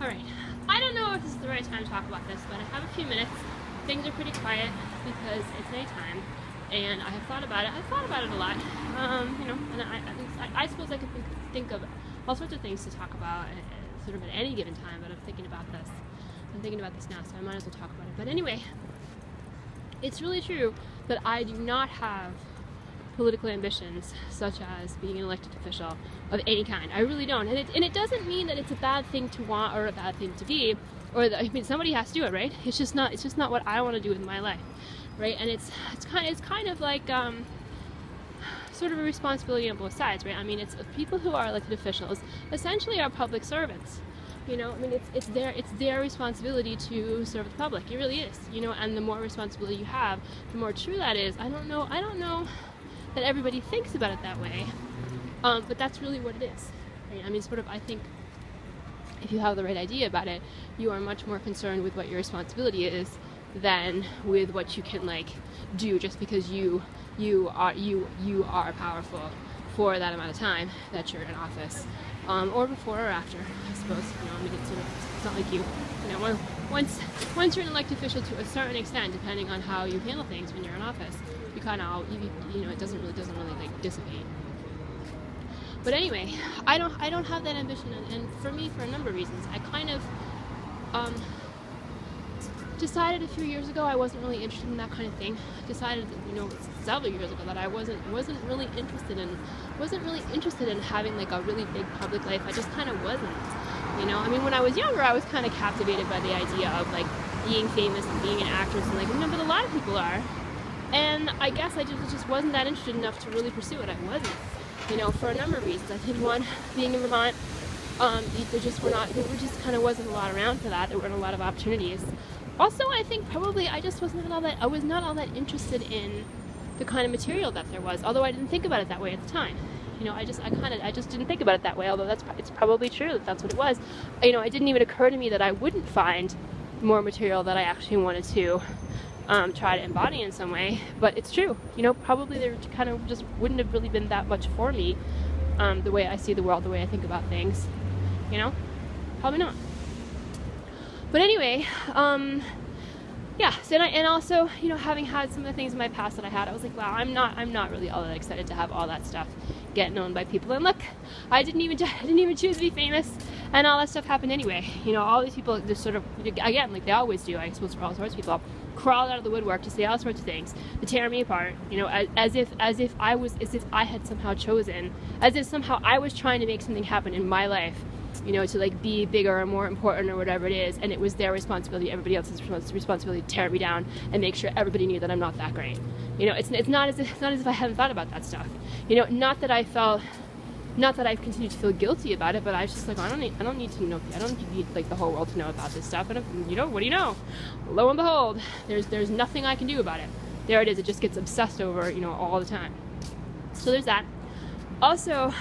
Alright, I don't know if this is the right time to talk about this, but I have a few minutes. Things are pretty quiet because it's nighttime, and I have thought about it. I've thought about it a lot, and I suppose I could think of all sorts of things to talk about sort of at any given time, but I'm thinking about this. I'm thinking about this now, so I might as well talk about it. But anyway, it's really true that I do not have political ambitions such as being an elected official of any kind. I really don't, and it doesn't mean that it's a bad thing to want or a bad thing to be, or that, I mean, somebody has to do it, right? It's just not what I want to do with my life, right? And it's kind of like sort of a responsibility on both sides, right? I mean, it's people who are elected officials essentially are public servants. You know, I mean, it's their responsibility to serve the public. It really is, you know. And the more responsibility you have, the more true that is. I don't know that everybody thinks about it that way, but that's really what it is. Right? I mean, sort of, I think if you have the right idea about it, you are much more concerned with what your responsibility is than with what you can like do just because you are powerful for that amount of time that you're in office, or before or after, I suppose. You know, I mean, it's not like you know, once you're an elected official to a certain extent, depending on how you handle things when you're in office, you kind of, you know, it doesn't really like dissipate. But anyway, I don't have that ambition, and for me, for a number of reasons, I kind of decided a few years ago I wasn't really interested in that kind of thing. Decided, you know, several years ago that I wasn't really interested in having like a really big public life. I just kind of wasn't. You know, I mean, when I was younger, I was kind of captivated by the idea of like being famous and being an actress, and like, but a lot of people are. And I guess I just wasn't that interested enough to really pursue it. I wasn't, you know, for a number of reasons. I think one, being in Vermont, there just kind of wasn't a lot around for that. There weren't a lot of opportunities. Also, I think probably I was not all that interested in the kind of material that there was, although I didn't think about it that way at the time. You know, I just didn't think about it that way, although it's probably true that that's what it was. You know, it didn't even occur to me that I wouldn't find more material that I actually wanted to try to embody in some way, but it's true. You know, probably there kind of just wouldn't have really been that much for me, the way I see the world, the way I think about things. You know, probably not. But anyway, yeah. So and also, you know, having had some of the things in my past that I had, I was like, wow, I'm not really all that excited to have all that stuff get known by people. And look, I didn't even choose to be famous, and all that stuff happened anyway. You know, all these people just sort of, again, like they always do, I suppose, for all sorts of people, crawl out of the woodwork to say all sorts of things to tear me apart. You know, as if I had somehow chosen, as if somehow I was trying to make something happen in my life, you know, to like be bigger or more important or whatever it is, and it was their responsibility, everybody else's responsibility to tear me down and make sure everybody knew that I'm not that great. You know, it's not as if I hadn't thought about that stuff. You know, not that I've continued to feel guilty about it, but I was just like, I don't need to know. I don't need like the whole world to know about this stuff. And you know, what do you know? Lo and behold, there's nothing I can do about it. There it is. It just gets obsessed over, you know, all the time. So there's that. Also,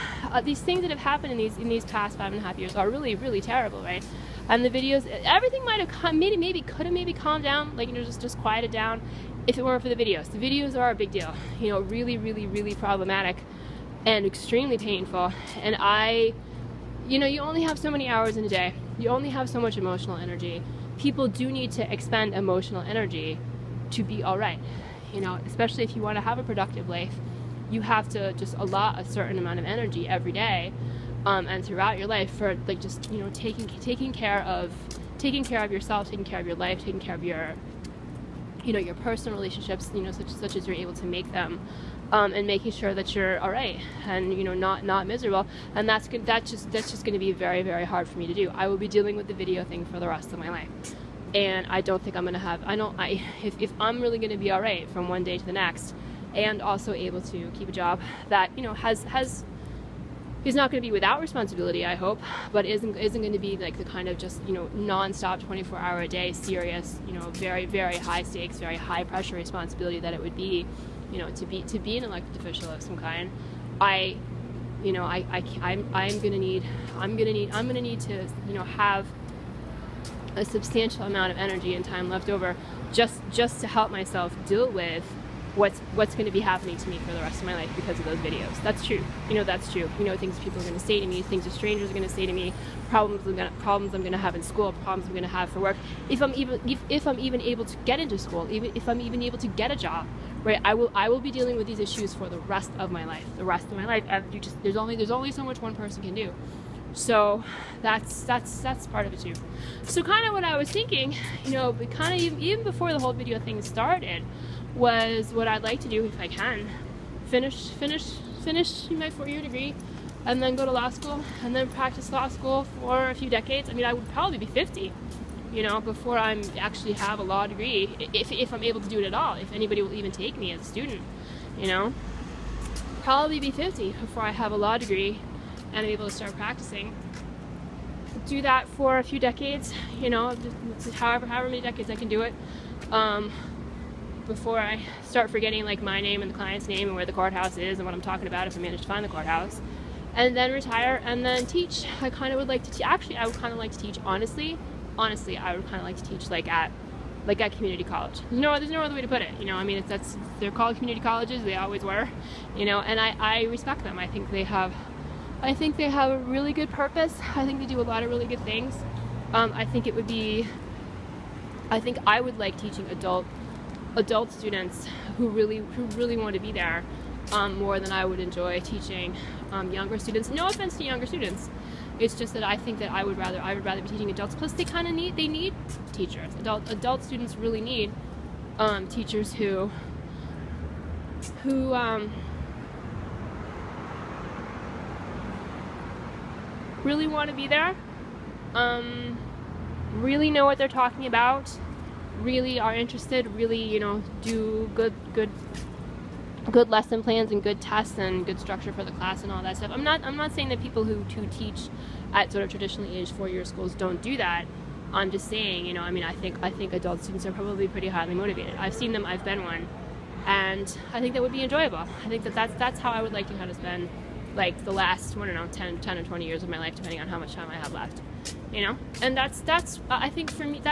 these things that have happened in these past 5.5 years are really, really terrible, right? And the videos, everything might have could have calmed down, like, you know, just quieted down, if it weren't for the videos. The videos are a big deal, you know, really, really, really problematic and extremely painful. And you know, you only have so many hours in a day. You only have so much emotional energy. People do need to expend emotional energy to be all right, you know, especially if you want to have a productive life. You have to just allot a certain amount of energy every day, and throughout your life for like just, you know, taking care of yourself, taking care of your life, taking care of your, you know, your personal relationships, you know, such as you're able to make them, and making sure that you're all right and, you know, not miserable. And that's just going to be very, very hard for me to do. I will be dealing with the video thing for the rest of my life, and I don't think I'm going to have. If I'm really going to be all right from one day to the next, and also able to keep a job that, you know, is not going to be without responsibility, I hope, but isn't going to be like the kind of just, you know, non-stop 24-hour a day serious, you know, very, very high stakes, very high pressure responsibility that it would be, you know, to be an elected official of some kind. I'm going to need to, you know, have a substantial amount of energy and time left over just to help myself deal with what's going to be happening to me for the rest of my life because of those videos. That's true. That's true. Things people are going to say to me, things that strangers are going to say to me, problems I'm going to have in school, problems I'm going to have for work. If I'm even able to get into school, even if I'm even able to get a job, right? I will be dealing with these issues for the rest of my life. The rest of my life. And there's only so much one person can do. So that's part of it too. So kind of what I was thinking, but kind of even before the whole video thing started, was what I'd like to do if I can, finish my 4-year degree, and then go to law school, and then practice law school for a few decades. I mean, I would probably be 50, before I actually have a law degree, if I'm able to do it at all, if anybody will even take me as a student, probably be 50 before I have a law degree and I'm able to start practicing. Do that for a few decades, however many decades I can do it, before I start forgetting like my name and the client's name and where the courthouse is and what I'm talking about if I manage to find the courthouse, and then retire and then teach. I kind of would like to actually I would kind of like to teach honestly I would kind of like to teach like at community college. There's no other way to put it. I mean, they're called community colleges, they always were, and I respect them. I think they have a really good purpose. I think they do a lot of really good things. I think I would like teaching adult students who really want to be there more than I would enjoy teaching younger students. No offense to younger students, it's just that I think that I would rather be teaching adults. Plus, they need teachers. Adult students really need teachers who really want to be there, really know what they're talking about, really are interested, really do good lesson plans and good tests and good structure for the class and all that stuff. I'm not saying that people who teach at sort of traditionally aged 4-year schools don't do that. I'm just saying, I mean, I think adult students are probably pretty highly motivated. I've seen them, I've been one, and I think that would be enjoyable. I think that's how I would like to kind of spend like the last, 10 or 20 years of my life, depending on how much time I have left, and that's I think for me,